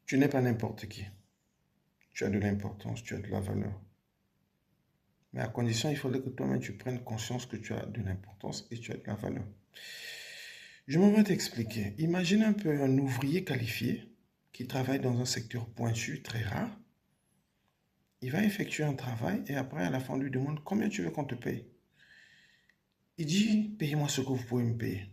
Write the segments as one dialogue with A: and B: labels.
A: Tu n'es pas n'importe qui. Tu as de l'importance, tu as de la valeur. Mais à condition, il faudrait que toi-même tu prennes conscience que tu as de l'importance et tu as de la valeur. Je m'en vais t'expliquer. Imagine un peu un ouvrier qualifié qui travaille dans un secteur pointu, très rare. Il va effectuer un travail et après, à la fin, on lui demande combien tu veux qu'on te paye. Il dit, payez-moi ce que vous pouvez me payer.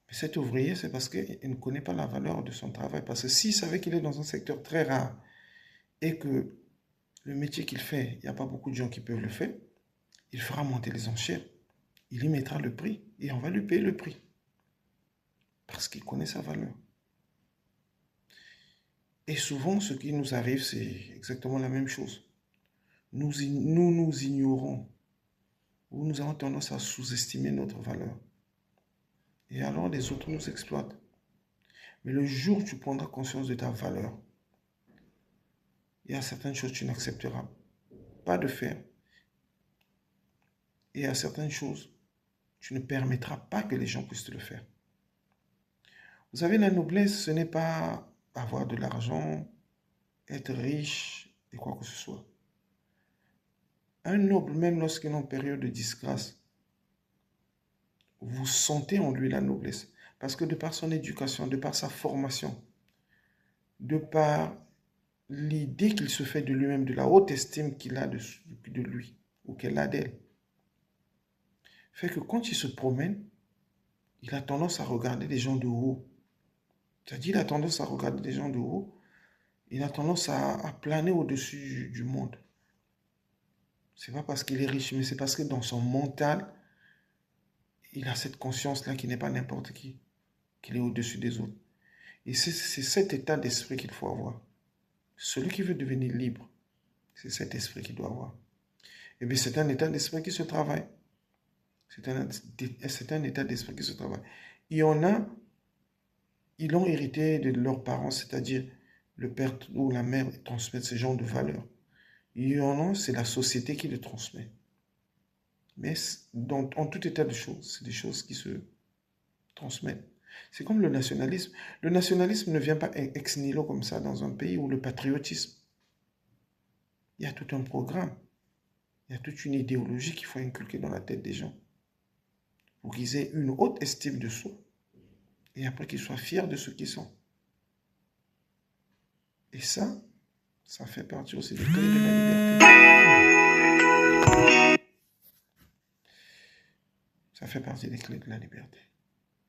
A: Mais cet ouvrier, c'est parce qu'il ne connaît pas la valeur de son travail. Parce que s'il savait qu'il est dans un secteur très rare et que le métier qu'il fait, il n'y a pas beaucoup de gens qui peuvent le faire, il fera monter les enchères, il y mettra le prix et on va lui payer le prix. Parce qu'il connaît sa valeur. Et souvent, ce qui nous arrive, c'est exactement la même chose. Nous ignorons ou nous avons tendance à sous-estimer notre valeur. Et alors, les autres nous exploitent. Mais le jour où tu prendras conscience de ta valeur, il y a certaines choses que tu n'accepteras pas de faire. Et il y a certaines choses, tu ne permettras pas que les gens puissent te le faire. Vous savez, la noblesse, ce n'est pas avoir de l'argent, être riche et quoi que ce soit. Un noble, même lorsqu'il est en période de disgrâce, vous sentez en lui la noblesse. Parce que de par son éducation, de par sa formation, de par l'idée qu'il se fait de lui-même, de la haute estime qu'il a de lui, ou qu'elle a d'elle, fait que quand il se promène, il a tendance à regarder les gens de haut. C'est-à-dire, il a tendance à regarder les gens de haut, il a tendance à planer au-dessus du monde. C'est pas parce qu'il est riche, mais c'est parce que dans son mental, il a cette conscience-là qui n'est pas n'importe qui, qu'il est au-dessus des autres. Et c'est cet état d'esprit qu'il faut avoir. Celui qui veut devenir libre, c'est cet esprit qu'il doit avoir. Et bien, c'est un état d'esprit qui se travaille. C'est un état d'esprit qui se travaille. Il y en a, ils l'ont hérité de leurs parents, c'est-à-dire le père ou la mère transmettent ce genre de valeurs. Il y en a, c'est la société qui le transmet. Mais en tout état de choses, c'est des choses qui se transmettent. C'est comme le nationalisme. Le nationalisme ne vient pas ex nihilo comme ça dans un pays où le patriotisme. Il y a tout un programme. Il y a toute une idéologie qu'il faut inculquer dans la tête des gens. Pour qu'ils aient une haute estime de soi. Et après qu'ils soient fiers de ce qu'ils sont. Et ça fait partie aussi des clés de la liberté. Ça fait partie des clés de la liberté.